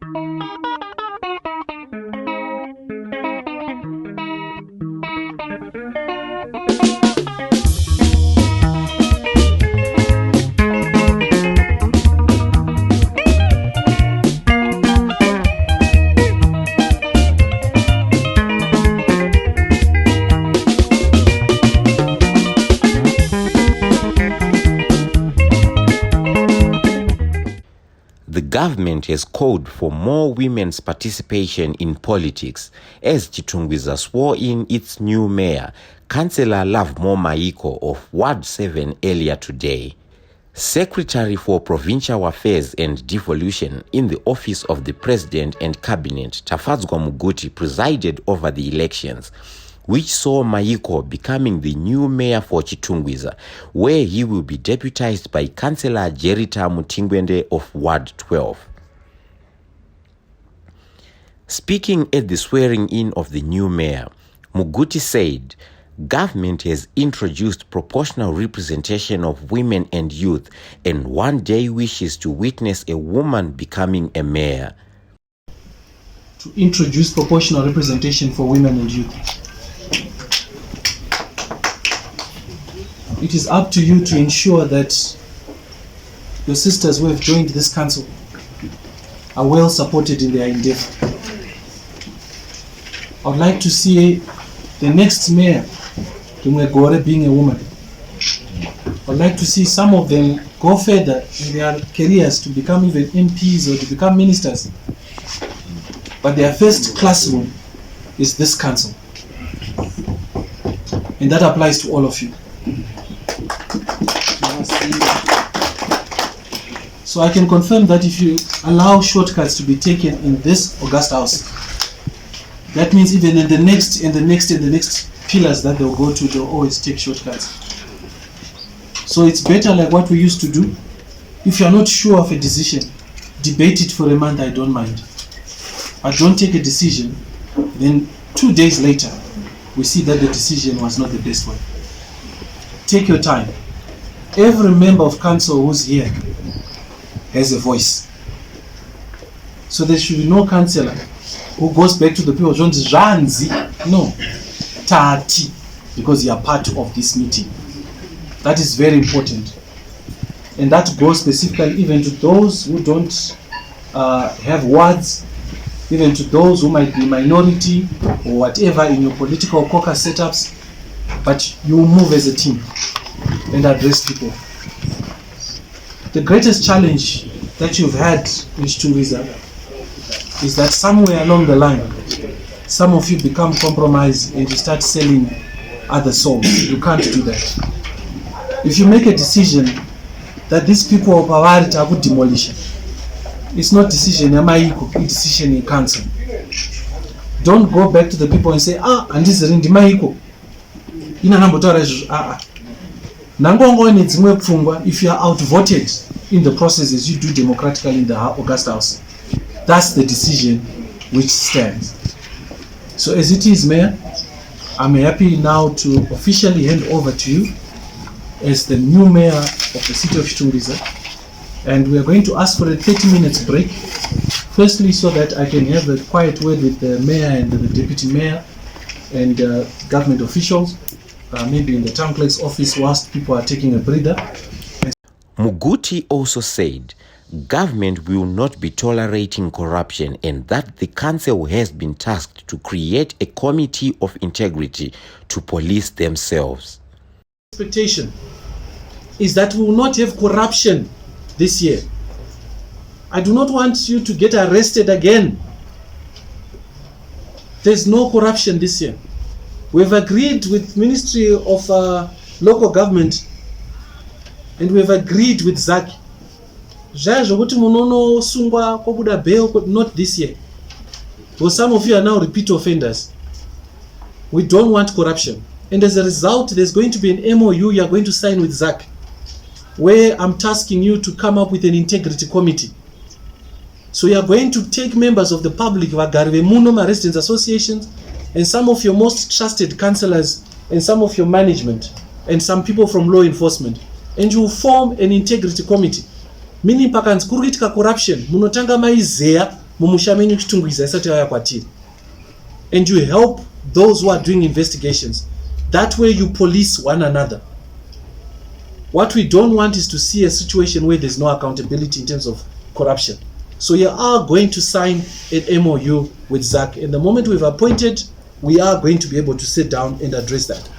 The government has called for more women's participation in politics as Chitungwiza swore in its new mayor, Councillor Lovemore Maiko of Ward 7 earlier today. Secretary for Provincial Affairs and Devolution in the Office of the President and Cabinet, Tafadzwa Muguti, presided over the elections, which saw Maiko becoming the new mayor for Chitungwiza, where he will be deputized by Councillor Jerita Mutingwende of Ward 12. Speaking at the swearing-in of the new mayor, Muguti said, "Government has introduced proportional representation of women and youth and one day wishes to witness a woman becoming a mayor." To introduce proportional representation for women and youth. It is up to you to ensure that your sisters who have joined this council are well supported in their endeavor. I would like to see the next mayor, Tumwegore, being a woman. I would like to see some of them go further in their careers to become even MPs or to become ministers. But their first classroom is this council. And that applies to all of you. So I can confirm that if you allow shortcuts to be taken in this august house, that means even in the next and the next and the next pillars that they'll go to, they'll always take shortcuts. So it's better like what we used to do. If you're not sure of a decision, debate it for a month, I don't mind. But don't take a decision, then 2 days later, we see that the decision was not the best one. Take your time. Every member of council who's here has a voice. So there should be no councillor who goes back to the people, no, Tati, because you are part of this meeting. That is very important. And that goes specifically even to those who don't have words, even to those who might be minority or whatever in your political caucus setups, but you move as a team and address people. The greatest challenge that you've had in Chitungwiza is that somewhere along the line, some of you become compromised and you start selling other souls. You can't do that. If you make a decision that these people of Pawarita are good demolition, it's not decision Maiko, it's decision in council. Don't go back to the people and say, and this is Rindi Maiko. If you are outvoted in the processes you do democratically in the August House, that's the decision which stands. So as it is, Mayor, I'm happy now to officially hand over to you as the new mayor of the city of Chitungwiza, and we are going to ask for a 30 minutes break. Firstly, so that I can have a quiet word with the mayor and the deputy mayor and government officials, maybe in the town clerk's office whilst people are taking a breather. Muguti also said government will not be tolerating corruption and that the council has been tasked to create a committee of integrity to police themselves. Expectation is that we will not have corruption this year. I do not want you to get arrested again. There's no corruption this year. We've agreed with Ministry of Local Government and we've agreed with Zaki. Not this year. Because some of you are now repeat offenders. We don't want corruption. And as a result, there's going to be an MOU you are going to sign with Zaki, where I'm tasking you to come up with an integrity committee. So you are going to take members of the public, residents associations, and some of your most trusted councillors, and some of your management, and some people from law enforcement, and you will form an integrity committee. Meaning pakanzi kurukitika corruption, munotanga maizeya mumushamenyu Chitungwiza isati yauya kwatiri, and you help those who are doing investigations. That way you police one another. What we don't want is to see a situation where there's no accountability in terms of corruption. So you are going to sign an MOU with ZAC, and the moment we've appointed, we are going to be able to sit down and address that.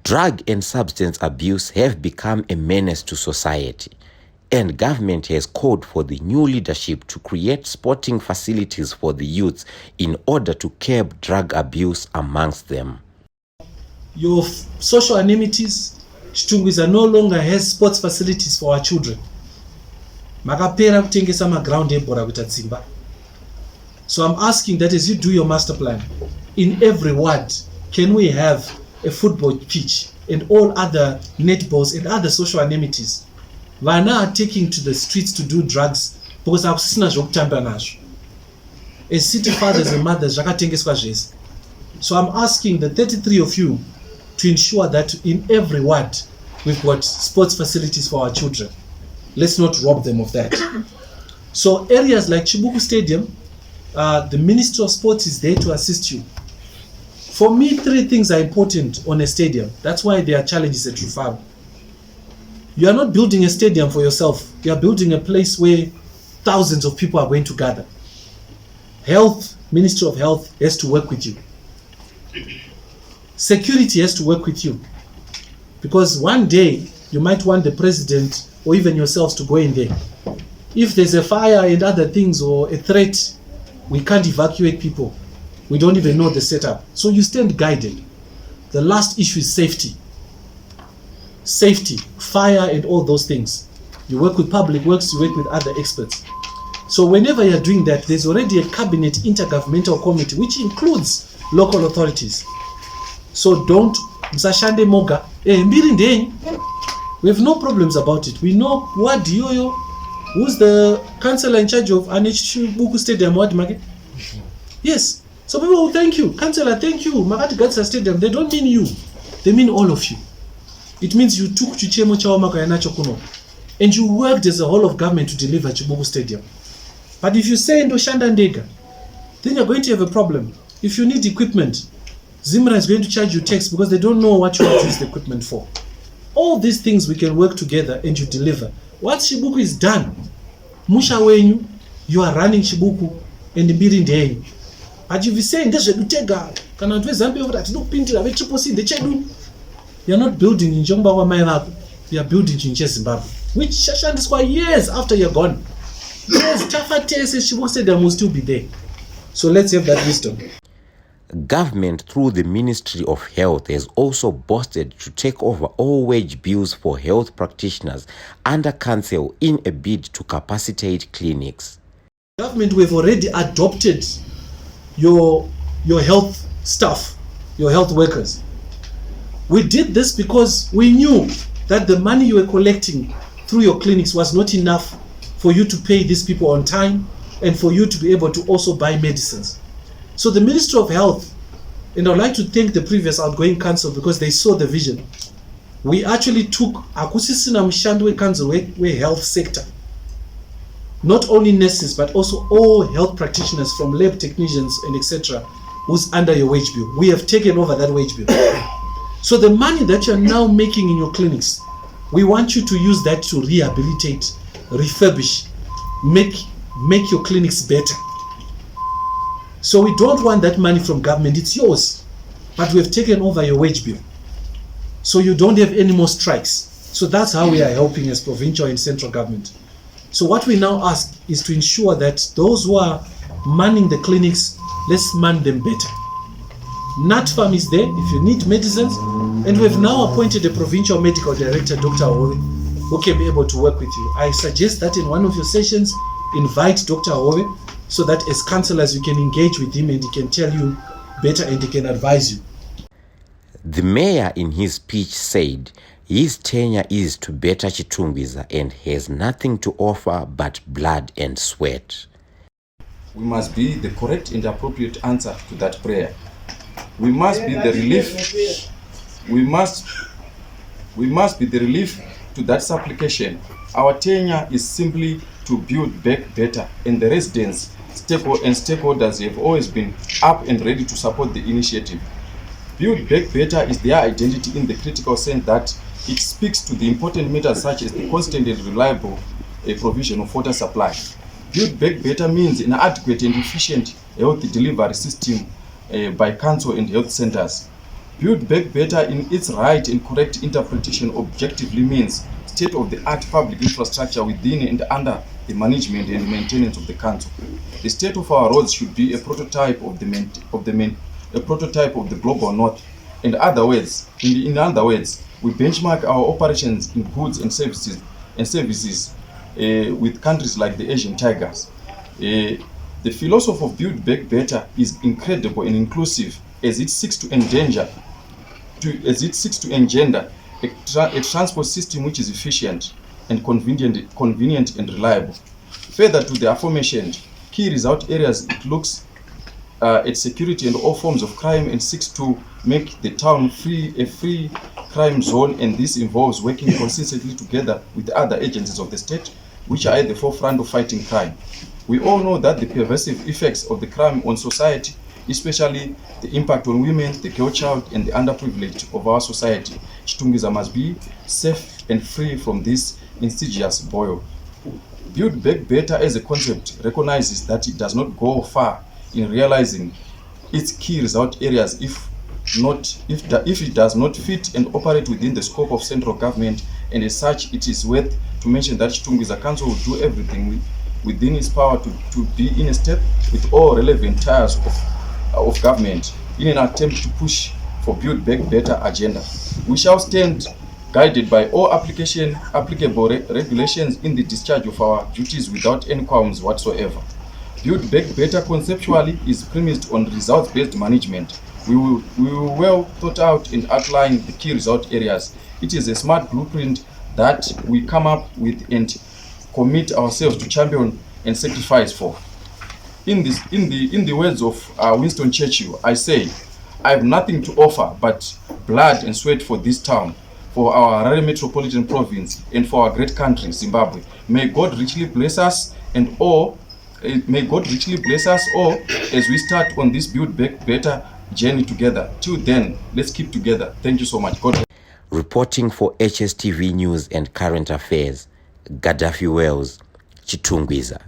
Drug and substance abuse have become a menace to society, and government has called for the new leadership to create sporting facilities for the youths in order to curb drug abuse amongst them. Your social amenities, Chitungwiza no longer has sports facilities for our children. Makapera kutengesa maground ebhora kuita dzimba. So I'm asking that as you do your master plan, in every ward, can we have a football pitch and all other netballs and other social amenities? Vana are taking to the streets to do drugs because akusisina zvokutamba nazvo. As city fathers and mothers, zvakatengeswa zvese. So I'm asking the 33 of you to ensure that in every ward we've got sports facilities for our children. Let's not rob them of that. So areas like Chibuku Stadium, the Ministry of Sports is there to assist you. For me, 3 things are important on a stadium. That's why there are challenges at Rufaro. You are not building a stadium for yourself. You are building a place where thousands of people are going to gather. Health, Ministry of Health has to work with you. Security has to work with you. Because one day, you might want the president or even yourselves to go in there. If there's a fire and other things or a threat, we can't evacuate people. We don't even know the setup. So you stand guided. The last issue is safety. Safety, fire and all those things. You work with public works, you work with other experts. So whenever you're doing that, there's already a cabinet intergovernmental committee which includes local authorities. So don't msashande moga. We have no problems about it. We know what Dioyo, who's the councillor in charge of Chibuku Stadium, what market? Yes. So people will thank you. Councillor, thank you. Makati Gatsa Stadium. They don't mean you. They mean all of you. It means you took Chichemo Chawamaka Yanacho Kuno and you worked as a whole of government to deliver Chibuku Stadium. But if you say Ndo Shanda Ndega, then you're going to have a problem. If you need equipment, Zimra is going to charge you tax because they don't know what you want to use the equipment for. All these things we can work together and you deliver. Once Chibuku is done, Musha wenyu, you are running Chibuku and the building there. But if you say ndezvedutega kana kuti Zambia kuti atinopindira vetriple C ndechedu, you're not building in Jomba wa mai vako, you are building in Zimbabwe, which shashandiswa years after you're gone. Yes, Tafa TSS Chibuku Stadium will still be there. So let's have that wisdom. Government through the Ministry of Health has also boasted to take over all wage bills for health practitioners under council in a bid to capacitate clinics. Government, we've already adopted your health staff, your health workers. We did this because we knew that the money you were collecting through your clinics was not enough for you to pay these people on time and for you to be able to also buy medicines. So the Ministry of Health, and I'd like to thank the previous outgoing council because they saw the vision. We actually took akusisina mshandwe council we health sector. Not only nurses, but also all health practitioners from lab technicians and etc. who's under your wage bill. We have taken over that wage bill. So the money that you're now making in your clinics, we want you to use that to rehabilitate, refurbish, make your clinics better. So we don't want that money from government, it's yours. But we have taken over your wage bill. So you don't have any more strikes. So that's how we are helping as provincial and central government. So what we now ask is to ensure that those who are manning the clinics, let's man them better. NatFarm is there if you need medicines, and we've now appointed a provincial medical director, Dr. Awe, who can be able to work with you. I suggest that in one of your sessions, invite Dr. Awe, so that as councillors you can engage with him and he can tell you better and he can advise you. The mayor in his speech said his tenure is to better Chitungwiza and has nothing to offer but blood and sweat. We must be the correct and appropriate answer to that prayer. We must be the relief. We must be the relief to that supplication. Our tenure is simply to build back better, and the residents stakeholders have always been up and ready to support the initiative. Build Back Better is their identity in the critical sense that it speaks to the important matters such as the constant and reliable provision of water supply. Build Back Better means an adequate and efficient health delivery system by council and health centers. Build Back Better in its right and correct interpretation objectively means state-of-the-art public infrastructure within and under the management and maintenance of the council. The state of our roads should be a prototype of the global north. In other words, we benchmark our operations in goods and services with countries like the Asian tigers. The philosophy of Build Back Better is incredible and inclusive as it seeks to engender a transport system which is efficient and convenient and reliable. Further to the aforementioned key result areas, it looks at security and all forms of crime and seeks to make the town a free crime zone, and this involves working consistently together with other agencies of the state which are at the forefront of fighting crime. We all know that the pervasive effects of the crime on society, especially the impact on women, the girl child, and the underprivileged of our society. Chitungwiza must be safe and free from this insidious boil. Build Back Better as a concept recognizes that it does not go far in realizing its key result areas if it does not fit and operate within the scope of central government, and as such it is worth to mention that Chitungwiza Council will do everything within its power to be in a step with all relevant tiers of government in an attempt to push for Build Back Better agenda. We shall stand guided by all applicable regulations in the discharge of our duties without any qualms whatsoever. Build Back Better conceptually is premised on results-based management. We will well thought out and outline the key result areas. It is a smart blueprint that we come up with and commit ourselves to champion and sacrifice for. In the words of Winston Churchill, I say, I have nothing to offer but blood and sweat for this town, for our Harare Metropolitan Province, and for our great country, Zimbabwe. May God richly bless us all as we start on this Build Back Better journey together. Till then, let's keep together. Thank you so much. God. Reporting for HSTV News and Current Affairs, Gaddafi Wells, Chitungwiza.